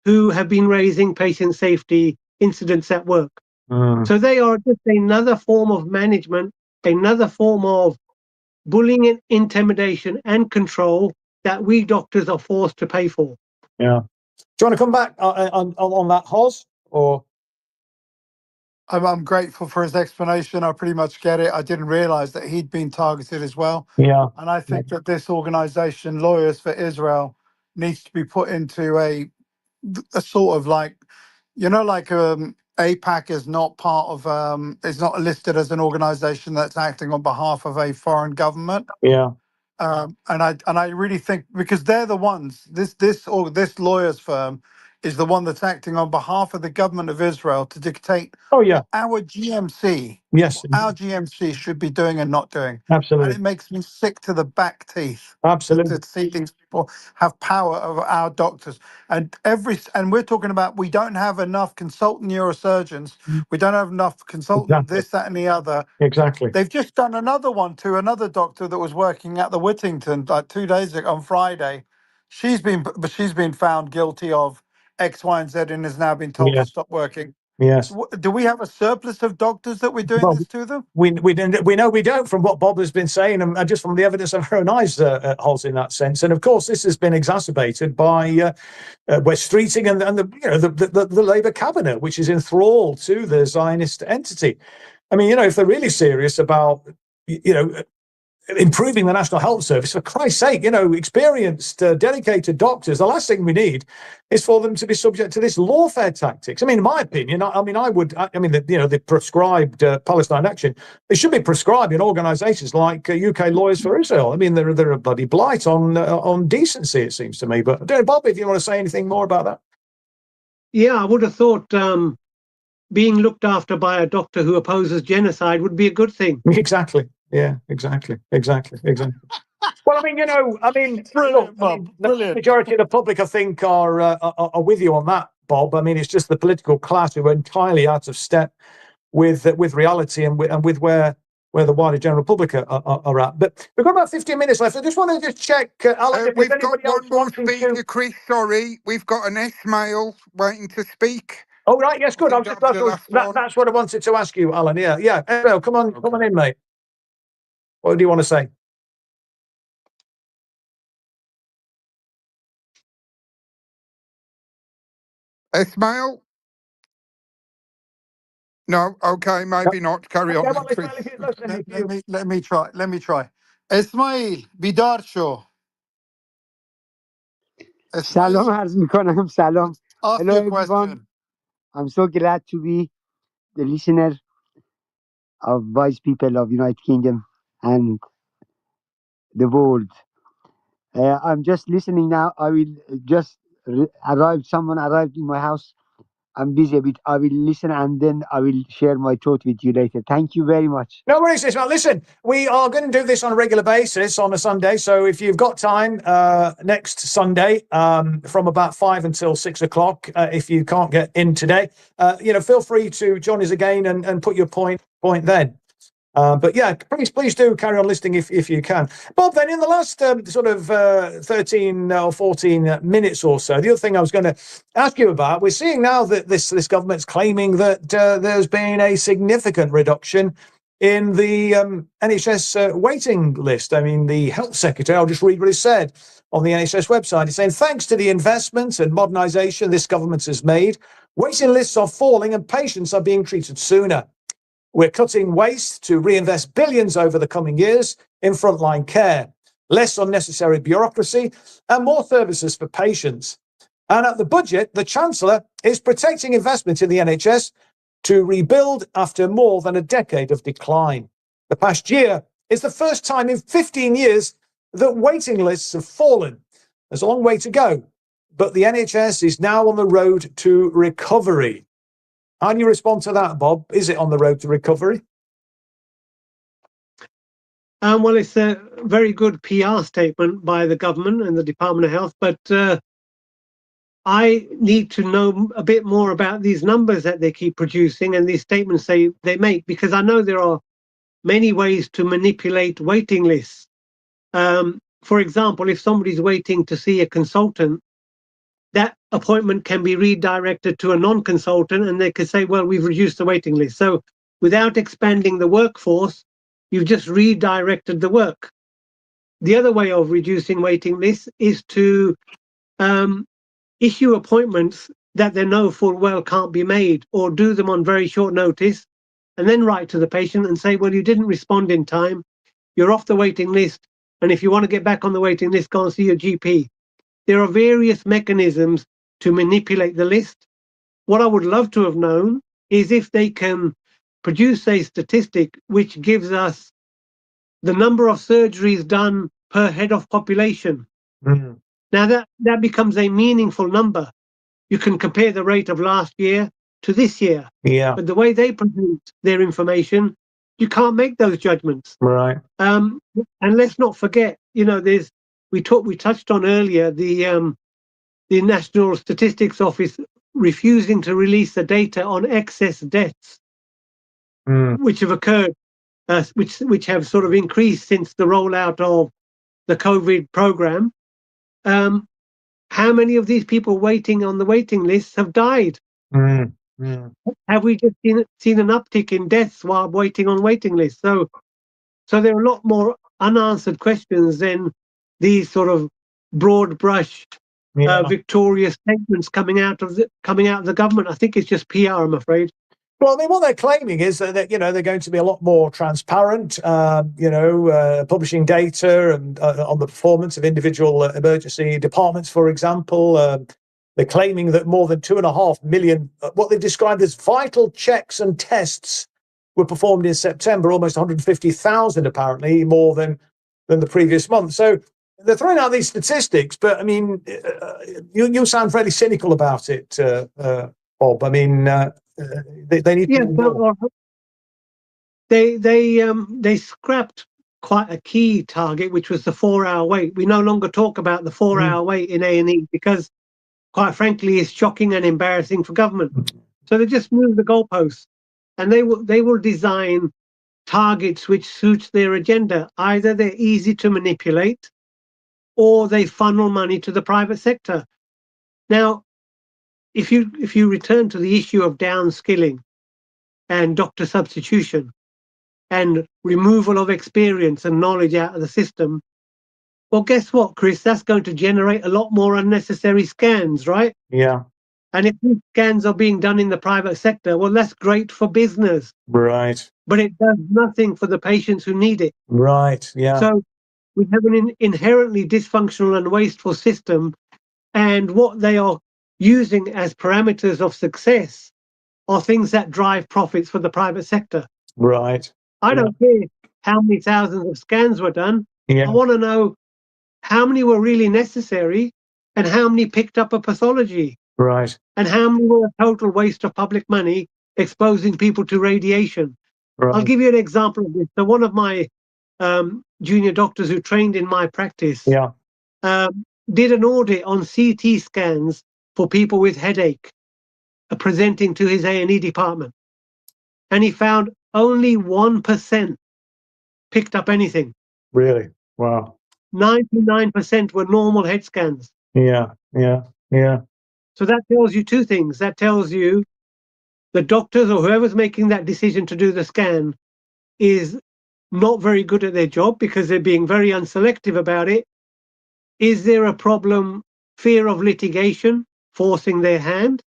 who have been raising patient safety incidents at work. So they are just another form of management, another form of bullying and intimidation and control that we doctors are forced to pay for. Yeah. Do you want to come back on that, Hos? Or I'm grateful for his explanation. I pretty much get it. I didn't realize that he'd been targeted as well. yeah, And I think that this organization, Lawyers for Israel, needs to be put into a sort of like, like APAC is not part of, is not listed as an organization that's acting on behalf of a foreign government. yeah, And I really think, because they're the ones, this lawyers firm is the one that's acting on behalf of the government of Israel to dictate oh yeah, what our GMC yes, should be doing and not doing. And absolutely, it makes me sick to the back teeth absolutely, to see these people have power over our doctors. And we're talking about, we don't have enough consultant neurosurgeons. We don't have enough consultant exactly, this, that, and the other. exactly. They've just done another one to another doctor that was working at the Whittington like 2 days ago on Friday. She's been found guilty of X, Y, and Z and has now been told to Yeah, stop working. yes. Do we have a surplus of doctors that we're doing Well, this to them? we know we don't, from what Bob has been saying, and just from the evidence of our own eyes, Hols, in that sense. And of course, this has been exacerbated by West Streeting and the Labour cabinet, which is enthralled to the Zionist entity. I mean, if they're really serious about improving the National Health Service, for Christ's sake, experienced, dedicated doctors, the last thing we need is for them to be subject to this lawfare tactics. I mean, in my opinion, the prescribed Palestine Action, they should be prescribed in organisations like UK Lawyers for Israel. I mean, they're a bloody blight on decency, it seems to me. But I don't know, Bob, if you want to say anything more about that. Yeah, I would have thought being looked after by a doctor who opposes genocide would be a good thing. Exactly. Yeah, exactly. Well, I mean, Brilliant, Bob. The majority of the public, I think, are with you on that, Bob. I mean, it's just the political class who are entirely out of step with reality and with where the wider general public are at. But we've got about 15 minutes left. I just want to check, Alan, if We've there's got anybody else one more wanting speaker, to. Chris. Sorry, we've got an S-mail waiting to speak. Oh, right, yes, good. I think that was the last one. That's what I wanted to ask you, Alan. Yeah. Well, come on in, mate. What do you want to say? S-mail? No, okay, maybe not. Carry on, Well, Chris. Let me try. Ismail, بیدار شو. سلام عرض میکنم. سلام. Ask Hello your everyone. question. I'm so glad to be the listener of wise people of United Kingdom and the world. I'm just listening now. I will just someone arrived in my house. I'm busy a bit. I will listen and then I will share my thought with you later. Thank you very much. No worries, Ismail. Listen, we are going to do this on a regular basis on a Sunday. So if you've got time next Sunday from about 5 until 6 o'clock, if you can't get in today, feel free to join us again and put your point then. But yeah, please do carry on listening if you can. Bob, then in the last 13 or 14 minutes or so, the other thing I was going to ask you about, we're seeing now that this government's claiming that there's been a significant reduction in the NHS waiting list. I mean, the Health Secretary, I'll just read what he said on the NHS website. He's saying, thanks to the investment and modernisation this government has made, waiting lists are falling and patients are being treated sooner. We're cutting waste to reinvest billions over the coming years in frontline care, less unnecessary bureaucracy and more services for patients. And at the budget, the Chancellor is protecting investment in the NHS to rebuild after more than a decade of decline. The past year is the first time in 15 years that waiting lists have fallen. There's a long way to go, but the NHS is now on the road to recovery. How do you respond to that, Bob? Is it on the road to recovery? Well, it's a very good PR statement by the government and the Department of Health, but I need to know a bit more about these numbers that they keep producing and these statements they make, because I know there are many ways to manipulate waiting lists. For example, if somebody's waiting to see a consultant appointment can be redirected to a non-consultant, and they could say, well, we've reduced the waiting list. So without expanding the workforce, you've just redirected the work. The other way of reducing waiting lists is to issue appointments that they know full well can't be made, or do them on very short notice, and then write to the patient and say, well, you didn't respond in time, you're off the waiting list, and if you want to get back on the waiting list, go and see your GP. There are various mechanisms to manipulate the list. What I would love to have known is if they can produce a statistic which gives us the number of surgeries done per head of population. Mm. Now that becomes a meaningful number. You can compare the rate of last year to this year. Yeah. But the way they produce their information, you can't make those judgments. Right. And let's not forget, we touched on earlier the National Statistics Office refusing to release the data on excess deaths, which have occurred, which have sort of increased since the rollout of the COVID program. How many of these people waiting on the waiting lists have died? Have we just seen an uptick in deaths while waiting on waiting lists? So there are a lot more unanswered questions than these sort of broad brush victorious statements coming out of the government. I think it's just PR, I'm afraid. Well, I mean, what they're claiming is that they're going to be a lot more transparent, publishing data and on the performance of individual emergency departments, for example. They're claiming that more than 2.5 million, what they've described as vital checks and tests, were performed in September, almost 150,000 apparently, more than the previous month. So they're throwing out these statistics, but I mean, you sound fairly cynical about it, Bob. I mean, they need to do more. They scrapped quite a key target, which was the 4-hour wait. We no longer talk about the 4-hour wait in A&E because, quite frankly, it's shocking and embarrassing for government. So they just moved the goalposts, and they will design targets which suits their agenda. Either they're easy to manipulate, or they funnel money to the private sector. Now, if you return to the issue of downskilling and doctor substitution and removal of experience and knowledge out of the system, well, guess what, Chris? That's going to generate a lot more unnecessary scans, right? Yeah. And if these scans are being done in the private sector, well, that's great for business. Right. But it does nothing for the patients who need it. Right. Yeah. So we have an inherently dysfunctional and wasteful system, and what they are using as parameters of success are things that drive profits for the private sector. Right. I don't care how many thousands of scans were done. Yeah. I want to know how many were really necessary and how many picked up a pathology. Right. And how many were a total waste of public money exposing people to radiation. Right. I'll give you an example of this. So one of my junior doctors who trained in my practice did an audit on CT scans for people with headache presenting to his A&E department. And he found only 1% picked up anything. Really? Wow. 99% were normal head scans. Yeah. Yeah. Yeah. So that tells you two things. That tells you the doctors or whoever's making that decision to do the scan is not very good at their job because they're being very unselective about it. Is there a problem, fear of litigation, forcing their hand?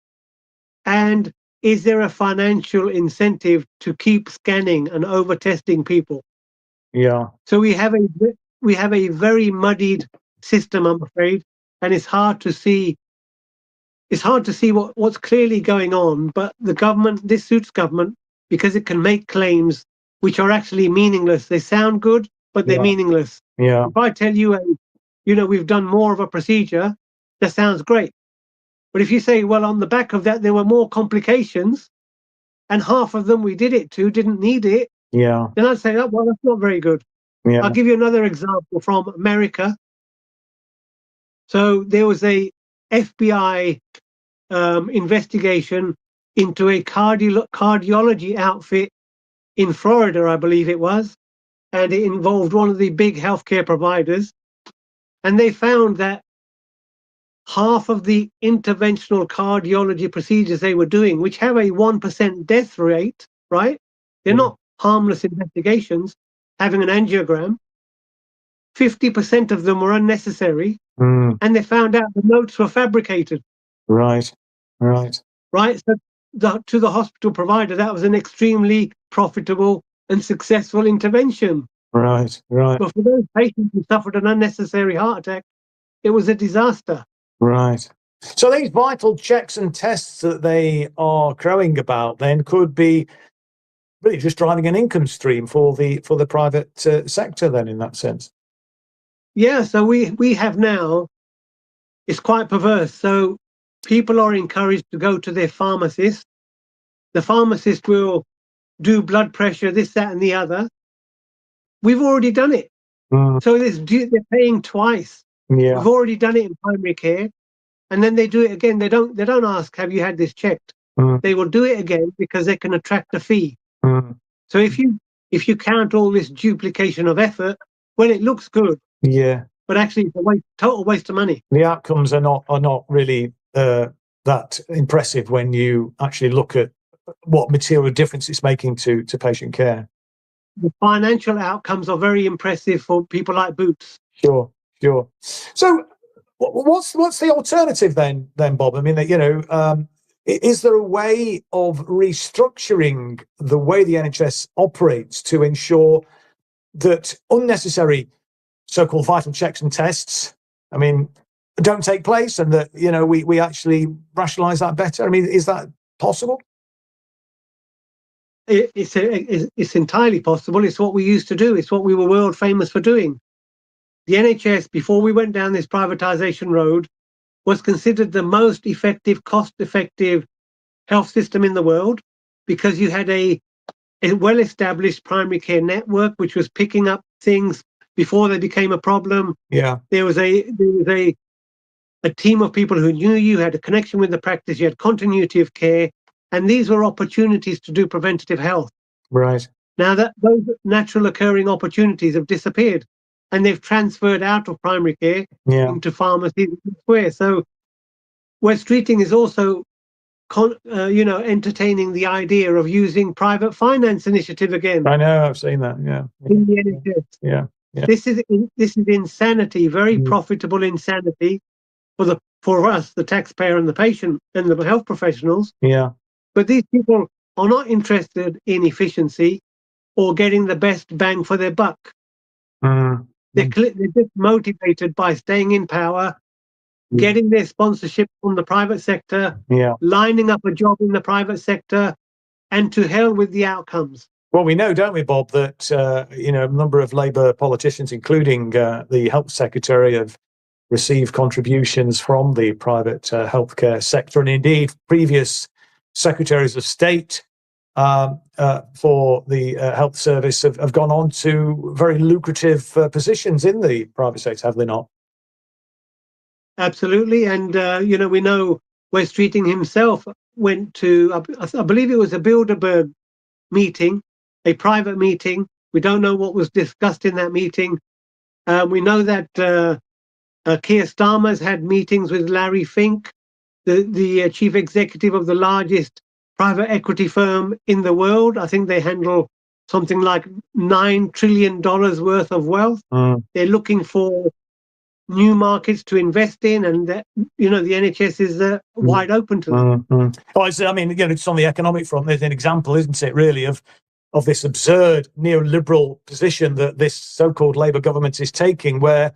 And is there a financial incentive to keep scanning and over-testing people? Yeah. So we have a very muddied system, I'm afraid, and it's hard to see. It's hard to see what's clearly going on, but the government, this suits government because it can make claims which are actually meaningless. They sound good, but they're meaningless. Yeah. If I tell you, we've done more of a procedure, that sounds great. But if you say, well, on the back of that, there were more complications and half of them we did it to didn't need it, Yeah. then I'd say, oh, well, that's not very good. Yeah. I'll give you another example from America. So there was a FBI investigation into a cardiology outfit in Florida, I believe it was, and it involved one of the big healthcare providers. And they found that half of the interventional cardiology procedures they were doing, which have a 1% death rate, right? They're not harmless investigations. Having an angiogram, 50% of them were unnecessary, and they found out the notes were fabricated. Right. Right. So to the hospital provider, that was an extremely profitable and successful intervention. Right. But for those patients who suffered an unnecessary heart attack, it was a disaster. Right. So these vital checks and tests that they are crowing about then could be really just driving an income stream for the private sector then, in that sense. Yeah. So we have now, it's quite perverse. So people are encouraged to go to their pharmacist. The pharmacist will do blood pressure, this, that, and the other. We've already done it. So they're paying twice. Yeah. We've already done it in primary care, and then they do it again. They don't ask, have you had this checked? They will do it again because they can attract a fee. So if you count all this duplication of effort, well, it looks good. Yeah. But actually, it's a total waste of money. The outcomes are not really that impressive when you actually look at what material difference it's making to patient care. The financial outcomes are very impressive for people like Boots. Sure. So, what's the alternative then, Bob? I mean, is there a way of restructuring the way the NHS operates to ensure that unnecessary so-called vital checks and tests, I mean, don't take place, and that we actually rationalise that better? I mean, is that possible? It's entirely possible. It's what we used to do. It's what we were world famous for doing. The NHS, before we went down this privatisation road, was considered the most effective, cost-effective health system in the world, because you had a well-established primary care network which was picking up things before they became a problem. Yeah. There was a team of people who knew you, had a connection with the practice, you had continuity of care, and these were opportunities to do preventative health. Right. Now that those natural occurring opportunities have disappeared, and they've transferred out of primary care into pharmacies elsewhere. So West Streeting is also entertaining the idea of using private finance initiative again. I know, I've seen that. Yeah. In the NHS. Yeah. This is insanity, very profitable insanity for us, the taxpayer and the patient and the health professionals. Yeah. But these people are not interested in efficiency or getting the best bang for their buck. They're just motivated by staying in power, getting their sponsorship from the private sector, lining up a job in the private sector, and to hell with the outcomes. Well, we know, don't we, Bob, that a number of Labour politicians, including the Health Secretary, have received contributions from the private healthcare sector, and indeed previous Secretaries of State for the health service have gone on to very lucrative positions in the private sector, have they not? Absolutely. And, we know West Streeting himself went to, I believe it was a Bilderberg meeting, a private meeting. We don't know what was discussed in that meeting. We know that Keir Starmer's had meetings with Larry Fink, the chief executive of the largest private equity firm in the world. I think they handle something like $9 trillion worth of wealth. They're looking for new markets to invest in, and the NHS is wide open to them. It's on the economic front. There's an example, isn't it, really, of this absurd neoliberal position that this so-called Labour government is taking, where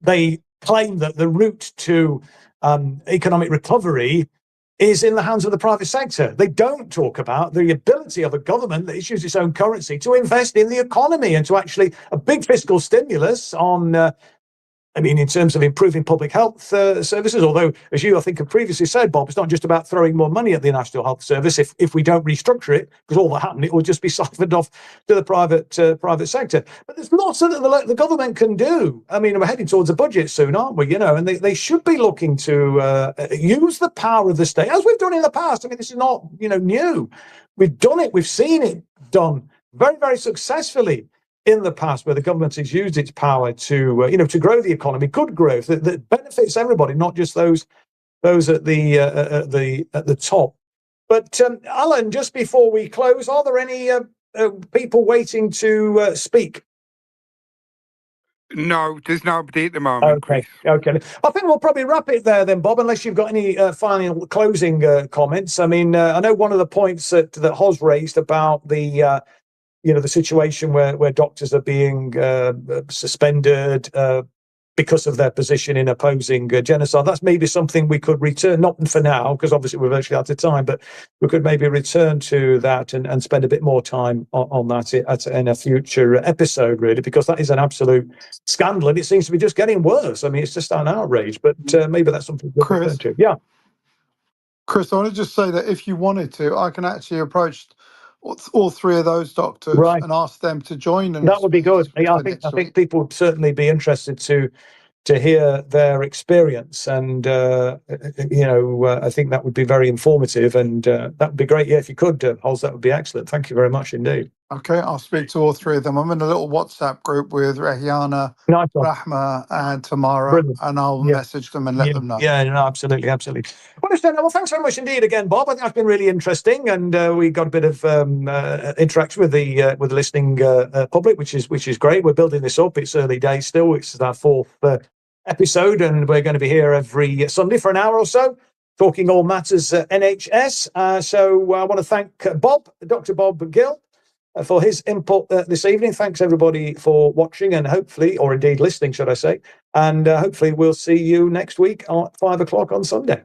they claim that the route to economic recovery is in the hands of the private sector. They don't talk about the ability of a government that issues its own currency to invest in the economy and to actually a big fiscal stimulus on in terms of improving public health services, although, as you, I think, have previously said, Bob, it's not just about throwing more money at the National Health Service. If we don't restructure it, because all that happened, it will just be siphoned off to the private sector. But there's lots that the government can do. We're heading towards a budget soon, aren't we? And they should be looking to use the power of the state, as we've done in the past. This is not, new. We've done it. We've seen it done very, very successfully in the past where the government has used its power to, to grow the economy, good growth that benefits everybody, not just those at the top. But Alan, just before we close, are there any people waiting to speak? No, there's nobody at the moment, Chris. Okay. I think we'll probably wrap it there then, Bob, unless you've got any final closing comments. I mean, I know one of the points that Hos raised about the situation where doctors are being suspended because of their position in opposing genocide. That's maybe something we could return, not for now, because obviously we're virtually out of time, but we could maybe return to that and spend a bit more time on that in a future episode, really, because that is an absolute scandal, and it seems to be just getting worse. I mean, it's just an outrage, but maybe that's something to return to. Yeah. Chris, I want to just say that if you wanted to, I can actually approach all three of those doctors and ask them to join. And that would be good. I think people would certainly be interested to hear their experience, and I think that would be very informative, and that would be great. Yeah, if you could, Hos, that would be excellent. Thank you very much indeed. Okay, I'll speak to all three of them. I'm in a little WhatsApp group with Rehiana, Rahma, and Tamara. Brilliant. And I'll message them and let them know. Yeah, no, absolutely. Well, thanks very much indeed again, Bob. I think that's been really interesting, and we got a bit of interaction with the listening public, which is great. We're building this up. It's early days still. It's our fourth episode, and we're going to be here every Sunday for an hour or so, talking all matters NHS. So I want to thank Dr Bob Gill, for his input this evening. Thanks everybody for watching, and hopefully, or indeed listening, should I say, and hopefully we'll see you next week at 5 o'clock on Sunday.